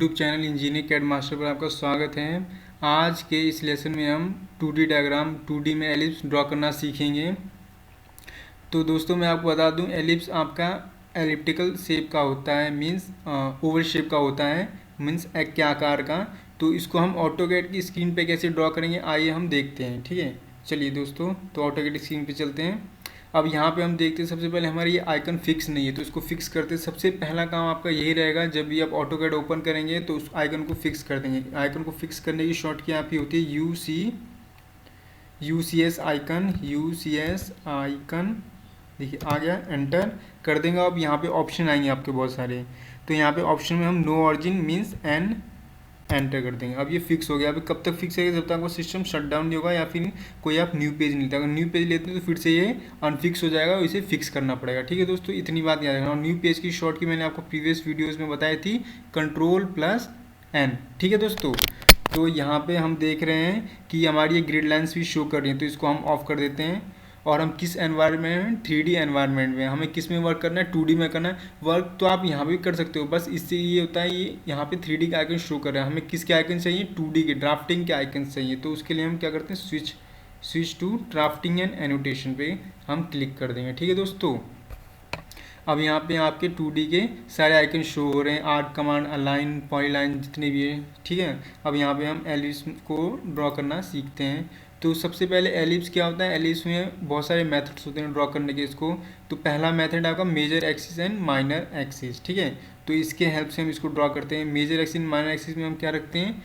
YouTube channel engineering CAD master पर आपका स्वागत है। आज के इस लेसन में हम 2D डायग्राम 2D में एलिप्स ड्रॉ करना सीखेंगे। तो दोस्तों मैं आपको बता दूं, एलिप्स आपका एलिप्टिकल शेप का होता है, मींस ओवल शेप का होता है, मींस एक के आकार का। तो इसको हम ऑटोकैड की स्क्रीन पे कैसे ड्रॉ करेंगे आइए हम देखते हैं। ठीक है, चलिए दोस्तों, तो ऑटोकैड स्क्रीन पे चलते हैं। अब यहाँ पे हम देखते हैं, सबसे पहले हमारी ये आइकन फिक्स नहीं है तो इसको फिक्स करते हैं। सबसे पहला काम आपका यही रहेगा, जब भी आप ऑटोकैड ओपन करेंगे तो उस आइकन को फिक्स कर देंगे। आइकन को फिक्स करने की शॉर्टकट आपकी होती है UCS आइकन। देखिए आ गया, एंटर कर देंगे। अब यहाँ पे ऑप्शन आएंगे आपके बहुत सारे, तो यहाँ पे ऑप्शन में हम no origin means N enter कर देंगे। अब ये फिक्स हो गया। अभी कब तक फिक्स है, जब तक आपका सिस्टम शट डाउन नहीं होगा या फिर कोई आप न्यू पेज नहीं लेते। अगर न्यू पेज लेते हैं तो फिर से ये अनफिक्स हो जाएगा और इसे फिक्स करना पड़ेगा। ठीक है दोस्तों, इतनी बात याद रखना। और न्यू पेज की शॉर्ट की मैंने आपको प्रीवियस वीडियोज़ में बताई थी, Ctrl+N। ठीक है दोस्तों, तो यहाँ पे हम देख रहे हैं कि हमारी ये ग्रिड लाइन्स भी शो कर रही हैं, तो इसको हम ऑफ कर देते हैं। और हम किस एनवायरनमेंट में, 3D एनवायरनमेंट में, हमें किस में वर्क करना है, 2D में करना है। वर्क तो आप यहाँ भी कर सकते हो, बस इससे ये होता है, ये यहाँ पे 3D के आइकन शो कर रहे हैं। हमें किसके आइकन चाहिए, 2D के ड्राफ्टिंग के आइकन चाहिए। तो उसके लिए हम क्या करते हैं, switch to drafting and annotation पे हम क्लिक कर देंगे। ठीक है दोस्तों, अब यहाँ पे आपके 2D के सारे आइकन शो हो रहे हैं, आर्क कमांड, अलाइन, पॉलीलाइन, जितने भी है। ठीक है, अब यहाँ पे हम एलिप्स को ड्रॉ करना सीखते हैं। तो सबसे पहले एलिप्स क्या होता है, एलिप्स में बहुत सारे मेथड्स होते हैं ड्रॉ करने के इसको। तो पहला मेथड आपका major axis and minor axis. ठीक है, तो इसके हेल्प से हम इसको ड्रॉ करते हैं। मेजर एक्सिस माइनर एक्सिस में हम क्या रखते हैं,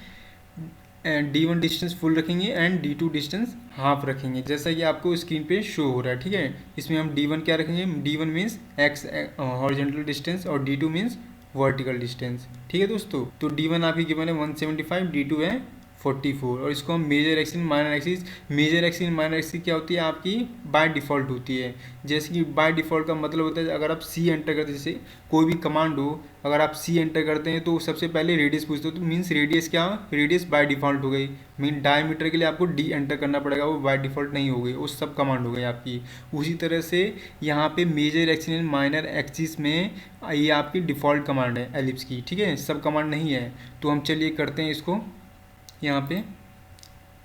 D1 डिस्टेंस फुल रखेंगे एंड D2 डिस्टेंस हाफ रखेंगे, जैसा कि आपको स्क्रीन पे शो हो रहा है। ठीक है, इसमें हम D1 क्या रखेंगे, D1 means x horizontal distance और D2 मीन्स वर्टिकल डिस्टेंस। ठीक है दोस्तों, तो D1 आपकी गिवन है 175, D2 है 44। और इसको हम major axis minor axis, major axis minor axis क्या होती है आपकी, बाय डिफ़ॉल्ट होती है। जैसे कि बाय डिफ़ॉल्ट का मतलब होता है, अगर आप C एंटर करते, जैसे कोई भी कमांड हो, अगर आप C एंटर करते हैं तो सबसे पहले रेडियस पूछते हो, तो मीन्स रेडियस क्या, रेडियस बाय डिफ़ॉल्ट हो गई। मीन डायमीटर के लिए आपको D एंटर करना पड़ेगा, वो बाय डिफ़ॉल्ट नहीं हो गई, वो सब कमांड हो गई आपकी। उसी तरह से यहाँ पे major axis and minor axis में ये आपकी डिफ़ॉल्ट कमांड है एलिप्स की। ठीक है, सब कमांड नहीं है। तो हम चलिए करते हैं इसको यहाँ पे।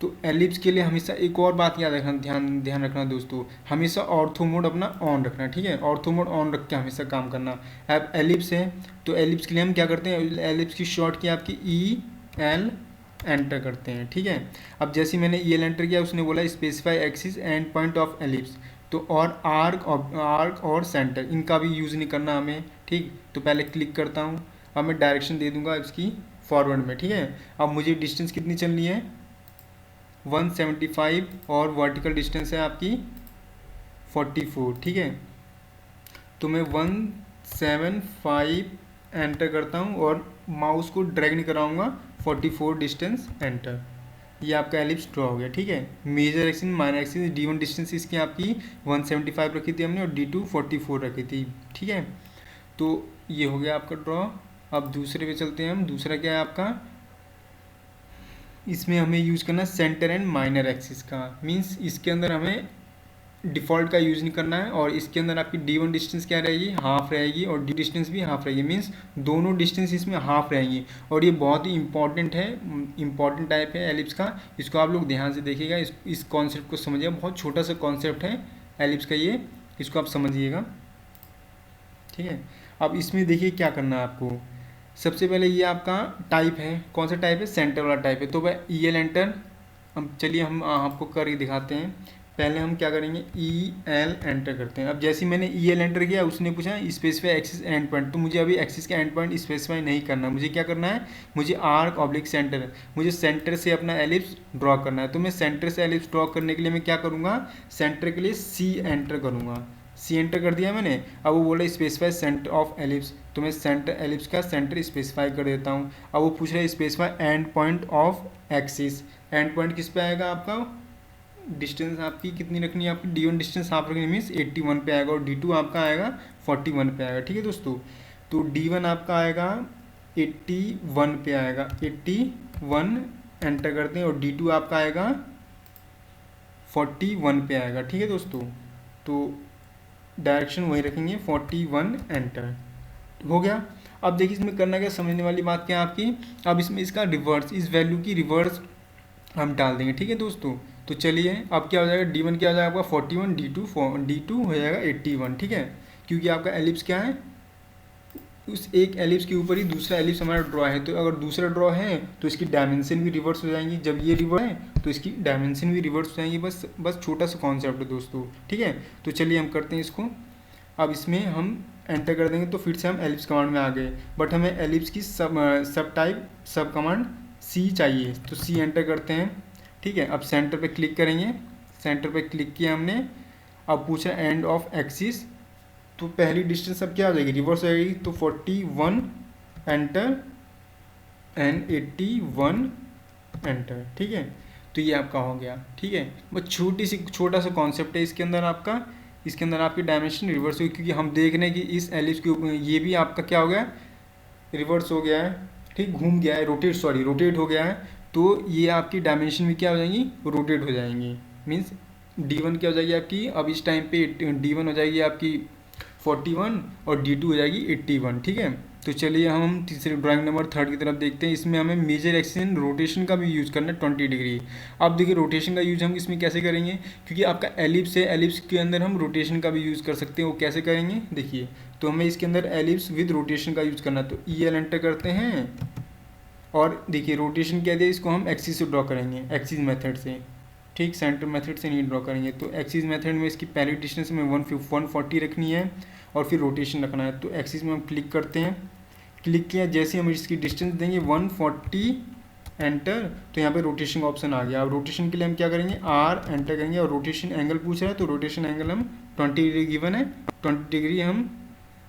तो एलिप्स के लिए हमेशा एक और बात याद रखना, ध्यान रखना दोस्तों, हमेशा ऑर्थो मोड अपना ऑन रखना। ठीक है, ऑर्थो मोड ऑन रख के हमेशा काम करना। अब एलिप्स है, तो एलिप्स के लिए हम क्या करते हैं, एलिप्स की शॉर्ट की आपकी EL एंटर करते हैं। ठीक है, अब जैसे मैंने EL एंटर किया, उसने बोला specify axis and point of ellipse. तो और आर्क और सेंटर, इनका भी यूज़ नहीं करना हमें। ठीक, तो पहले क्लिक करता हूँ। अब मैं डायरेक्शन दे दूंगा इसकी फॉरवर्ड में। ठीक है, अब मुझे डिस्टेंस कितनी चलनी है, 175 और वर्टिकल डिस्टेंस है आपकी 44। ठीक है, तो मैं 175 एंटर करता हूँ और माउस को ड्रैग नहीं कराऊंगा, 44 डिस्टेंस एंटर। ये आपका एलिप्स ड्रॉ हो गया। ठीक है, major axis minor axis, D1 distance इसकी आपकी 175 रखी थी हमने और D2 44 रखी थी। ठीक है, तो ये हो गया आपका ड्रॉ। अब दूसरे पे चलते हैं हम। दूसरा क्या है आपका, इसमें हमें यूज़ करना है सेंटर एंड माइनर एक्सिस का। मींस इसके अंदर हमें डिफ़ॉल्ट का यूज़ नहीं करना है, और इसके अंदर आपकी D1 डिस्टेंस क्या रहेगी, हाफ रहेगी, और D डिस्टेंस भी हाफ रहेगी। मींस दोनों डिस्टेंस इसमें हाफ रहेंगी। और ये बहुत ही इंपॉर्टेंट है, इंपॉर्टेंट टाइप है एलिप्स का। इसको आप लोग ध्यान से देखिएगा, इस कॉन्सेप्ट को समझिएगा। बहुत छोटा सा कॉन्सेप्ट है एलिप्स का ये, इसको आप समझिएगा। ठीक है, अब इसमें देखिए क्या करना है आपको। सबसे पहले ये आपका टाइप है, कौन सा टाइप है, सेंटर वाला टाइप है। तो वह EL एंटर, अब चलिए हम आपको करके दिखाते हैं। पहले हम क्या करेंगे, EL एंटर करते हैं। अब जैसे मैंने EL एंटर किया, उसने पूछा स्पेसिफाई एक्सिस एंड पॉइंट। तो मुझे अभी एक्सिस का एंड पॉइंट स्पेसिफाई नहीं करना, मुझे क्या करना है, मुझे आर्क ऑब्लिक सेंटर, मुझे सेंटर से अपना एलिप्स ड्रॉ करना है। तो मैं सेंटर से एलिप्स ड्रॉ करने के लिए मैं क्या करूँगा, सेंटर के लिए C एंटर करूँगा। C एंटर कर दिया मैंने। अब वो बोला स्पेसिफाई सेंटर ऑफ एलिप्स, तो मैं सेंटर एलिप्स का सेंटर स्पेसिफाई कर देता हूँ। अब वो पूछ रहा है specify and point of axis. And point किस पे आएगा आपका, डिस्टेंस आपकी कितनी रखनी है, आपकी D1 डिस्टेंस आप रखनी मीन्स 81 पे आएगा, और D2 आपका आएगा 41 पे आएगा। ठीक है दोस्तों, तो D1 आपका आएगा 81 पे आएगा, 81 एंटर करते हैं, और D2 आपका आएगा 41 पे आएगा। ठीक है दोस्तों, तो डायरेक्शन वही रखेंगे, 41 एंटर हो गया। अब देखिए इसमें करना क्या, समझने वाली बात क्या है आपकी, अब इसमें इसका रिवर्स, इस वैल्यू की रिवर्स हम डाल देंगे, ठीक है दोस्तों। तो चलिए अब क्या हो जाएगा, D1 क्या हो जाएगा आपका 41, D2 हो जाएगा 81, ठीक है, क्योंकि आपका एलिप्स क्या है, उस एक एलिप्स के ऊपर ही दूसरा एलिप्स हमारा ड्रॉ है, तो अगर दूसरा ड्रॉ है तो इसकी डायमेंशन भी रिवर्स हो जाएंगी, जब ये रिवर्स है तो इसकी डायमेंशन भी रिवर्स हो जाएंगी, बस छोटा सा कॉन्सेप्ट है दोस्तों, ठीक है। तो चलिए हम करते हैं इसको, अब इसमें हम एंटर कर देंगे तो फिर से हम एलिप्स कमांड में आ गए, बट हमें एलिप्स की सब टाइप सब कमांड सी चाहिए, तो सी एंटर करते हैं, ठीक है। अब सेंटर पे क्लिक करेंगे, सेंटर पे क्लिक किया हमने, अब पूछा एंड ऑफ एक्सिस, तो पहली डिस्टेंस अब क्या हो जाएगी, रिवर्स हो जाएगी, तो 41 एंटर एंड 81 एंटर, ठीक है। तो ये आपका हो गया, ठीक है। बस छोटा सा कॉन्सेप्ट है इसके अंदर आपका, इसके अंदर आपकी डायमेंशन रिवर्स हुई, क्योंकि हम देख रहे हैं कि इस एलिप्स के ऊपर ये भी आपका क्या हो गया, रिवर्स हो गया है, ठीक, घूम गया है, रोटेट हो गया है, तो ये आपकी डायमेंशन भी क्या हो जाएंगी, रोटेट हो जाएंगी, मीन्स D1 क्या हो जाएगी आपकी, अब इस टाइम पे D1 हो जाएगी आपकी 41 और D2 हो जाएगी 81, ठीक है। तो चलिए हम तीसरे ड्राइंग नंबर 3 की तरफ देखते हैं, इसमें हमें मेजर एक्सिस एंड रोटेशन का भी यूज़ करना है 20 डिग्री। अब देखिए रोटेशन का यूज़ हम इसमें कैसे करेंगे, क्योंकि आपका एलिप्स है, एलिप्स के अंदर हम रोटेशन का भी यूज़ कर सकते हैं, वो कैसे करेंगे देखिए, तो हमें इसके अंदर एलिप्स विद रोटेशन का यूज़ करना है, तो EL एंटर करते हैं, और देखिए रोटेशन क्या दिया, इसको हम एक्सिस से ड्रॉ करेंगे, एक्सिस मेथड से, ठीक, सेंटर मेथड से नहीं ड्रॉ करेंगे। तो एक्सिस मेथड में इसकी पहली डिस्टेंस में 140 रखनी है और फिर रोटेशन रखना है, तो एक्सिस में हम क्लिक करते हैं, क्लिक किया, जैसे हम इसकी डिस्टेंस देंगे 140 एंटर, तो यहाँ पे रोटेशन का ऑप्शन आ गया। अब रोटेशन के लिए हम क्या करेंगे, R एंटर करेंगे, और रोटेशन एंगल पूछ रहा है तो रोटेशन एंगल हम 20 डिग्री गिवन है, 20 डिग्री हम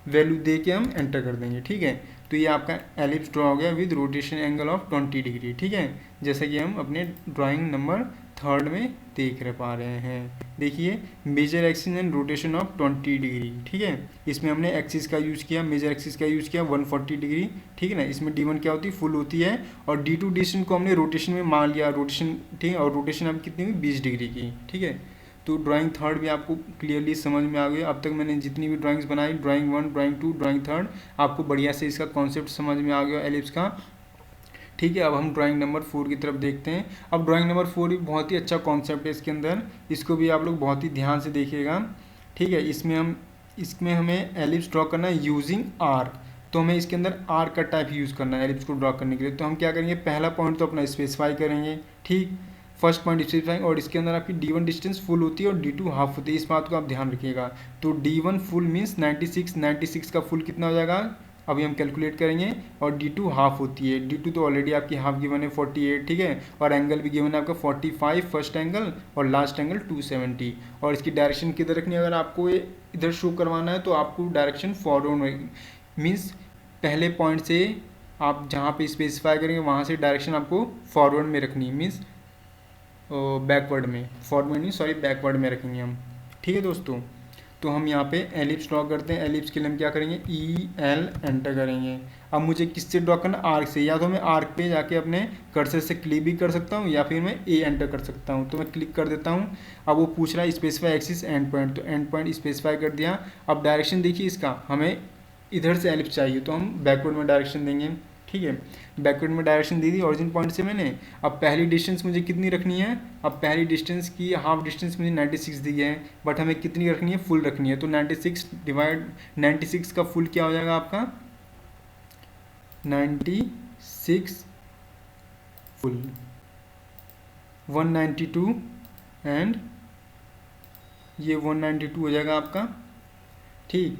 वैल्यू दे के हम एंटर कर देंगे, ठीक है। तो ये आपका एलिप्स ड्रॉ हो गया with rotation angle of 20 degree, ठीक है, जैसा कि हम अपने ड्राइंग नंबर 3 में देख पा रहे हैं। देखिए major axis and rotation of 20 degree, ठीक है, इसमें हमने एक्सिस का यूज़ किया, मेजर एक्सिस का यूज़ किया 140 डिग्री, ठीक है ना। इसमें D1 क्या होती है, फुल होती है, और D2 डिस्टेंस को हमने रोटेशन में मान लिया, रोटेशन, ठीक है, और रोटेशन अब कितनी हुई 20 डिग्री की, ठीक है। तो ड्राइंग 3 भी आपको क्लियरली समझ में आ गया। अब तक मैंने जितनी भी ड्राइंग्स बनाई, ड्राइंग 1, ड्राइंग 2, ड्राइंग 3, आपको बढ़िया से इसका कॉन्सेप्ट समझ में आ गया एलिप्स का, ठीक है। अब हम ड्राइंग नंबर 4 की तरफ देखते हैं। अब ड्राइंग नंबर 4 भी बहुत ही अच्छा कॉन्सेप्ट है इसके अंदर, इसको भी आप लोग बहुत ही ध्यान से देखिएगा, ठीक है। इसमें हमें एलिप्स ड्रॉ करना है यूजिंग R, तो हमें इसके अंदर R का टाइप यूज़ करना है एलिप्स को ड्रॉ करने के लिए। तो हम क्या करेंगे, पहला पॉइंट तो अपना स्पेसिफाई करेंगे, ठीक, फर्स्ट पॉइंट स्पेसिफाई, और इसके अंदर आपकी D1 डिस्टेंस फुल होती है और D2 हाफ होती है, इस बात को आप ध्यान रखिएगा। तो D1 फुल मीन्स 96 का फुल कितना हो जाएगा, अभी हम कैलकुलेट करेंगे, और D2 हाफ होती है, D2 तो ऑलरेडी आपकी हाफ गिवन है 48, ठीक है, और एंगल भी गिवन है आपका 45 फर्स्ट एंगल, और लास्ट एंगल 270, और इसकी डायरेक्शन किधर रखनी है, अगर आपको ये इधर शो करवाना है तो आपको डायरेक्शन फॉरवर्ड मीन्स पहले पॉइंट से आप जहाँ पे स्पेसिफाई करेंगे वहाँ से डायरेक्शन आपको फॉरवर्ड में रखनी है, मीन्स बैकवर्ड में, फॉरवर्ड नहीं सॉरी बैकवर्ड में रखेंगे हम, ठीक है दोस्तों। तो हम यहाँ पे एलिप्स ड्रॉ करते हैं, एलिप्स के लिए हम क्या करेंगे, EL एंटर करेंगे। अब मुझे किससे ड्रॉ करना, आर्क से, या तो मैं आर्क पे जाके अपने कर्सर से क्लिक भी कर सकता हूँ, या फिर मैं A एंटर कर सकता हूँ, तो मैं क्लिक कर देता हूँ। अब वो पूछ रहा है स्पेसिफाई एक्सिस एंड पॉइंट, तो एंड पॉइंट स्पेसिफाई कर दिया। अब डायरेक्शन देखिए इसका, हमें इधर से एलिप्स चाहिए तो हम बैकवर्ड में डायरेक्शन देंगे, ठीक है, बैकवर्ड में direction they the origin point से मैंने। अब पहली डिस्टेंस मुझे कितनी रखनी है, अब पहली डिस्टेंस की हाफ डिस्टेंस मुझे 96 दी है, बट हमें कितनी रखनी है, फुल रखनी है, तो 96 डिवाइड 96 का फुल क्या हो जाएगा आपका 96 फुल 192 एंड ये 192 हो जाएगा आपका, ठीक।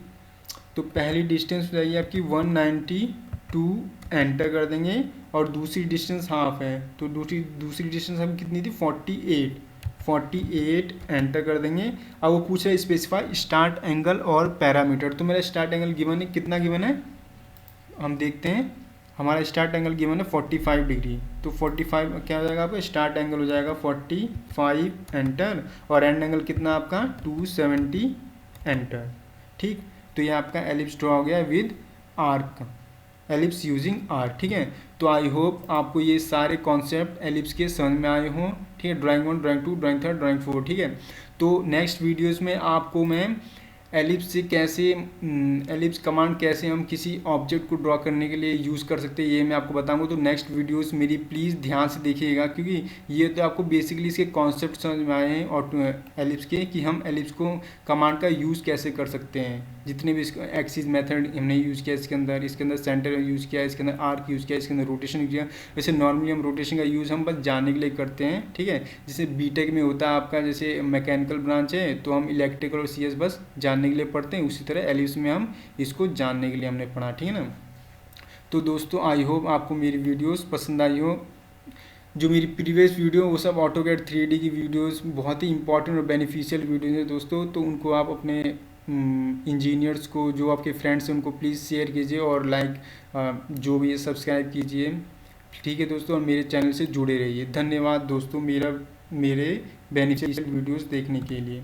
तो पहली डिस्टेंस हो जाएगी आपकी 192 एंटर कर देंगे, और दूसरी डिस्टेंस हाफ है, तो दूसरी डिस्टेंस हम कितनी थी 48 एंटर कर देंगे। अब वो पूछ रहा है स्पेसिफाई स्टार्ट एंगल और पैरामीटर, तो मेरा स्टार्ट एंगल गिवन है, कितना गिवन है हम देखते हैं, हमारा स्टार्ट एंगल गिवन है 45 डिग्री, तो 45 क्या हो जाएगा आपका, स्टार्ट एंगल हो जाएगा 45 एंटर, और एंड एंगल कितना आपका 270 एंटर, ठीक। तो ये आपका एलिप्स ड्रॉ हो गया with arc, ellipse using arc, ठीक है। तो आई होप आपको ये सारे कॉन्सेप्ट एलिप्स के समझ में आए हों, ठीक है, ड्राइंग 1, ड्राइंग 2, ड्राइंग 3, ड्राइंग 4, ठीक है। तो नेक्स्ट वीडियोस में आपको मैं एलिप्स से कैसे एलिप्स कमांड कैसे हम किसी ऑब्जेक्ट को ड्रॉ करने के लिए यूज़ कर सकते हैं, ये मैं आपको बताऊंगा। तो नेक्स्ट वीडियोस मेरी प्लीज़ ध्यान से देखिएगा, क्योंकि ये तो आपको बेसिकली इसके कॉन्सेप्ट समझ में आए हैं और एलिप्स के, कि हम एलिप्स को कमांड का यूज़ कैसे कर सकते हैं। जितने भी इसको एक्सिस मेथड हमने यूज़ किया इसके अंदर सेंटर यूज़ किया, इसके अंदर आर्क यूज़ किया, इसके अंदर रोटेशन किया। वैसे नॉर्मली हम रोटेशन का यूज़ हम बस जानने के लिए करते हैं, ठीक है। जैसे बीटेक में होता है आपका, जैसे मैकेनिकल ब्रांच है तो हम इलेक्ट्रिकल और सीएस बस जानने के लिए पढ़ते हैं, उसी तरह एलिप्स में हम इसको जानने के लिए हमने पढ़ा, ठीक है ना। तो दोस्तों आई होप आपको मेरी वीडियोस पसंद आई हो। जो मेरी प्रीवियस वीडियो वो सब ऑटोकैड 3D की वीडियोस बहुत ही इंपॉर्टेंट और बेनिफिशियल वीडियोस हैं दोस्तों। तो उनको आप अपने इंजीनियर्स को, जो आपके फ्रेंड्स हैं, उनको प्लीज़ शेयर कीजिए और जो भी है सब्सक्राइब कीजिए, ठीक है दोस्तों। और मेरे चैनल से जुड़े रहिए। धन्यवाद दोस्तों मेरे बेनिफिशियल वीडियोस देखने के लिए।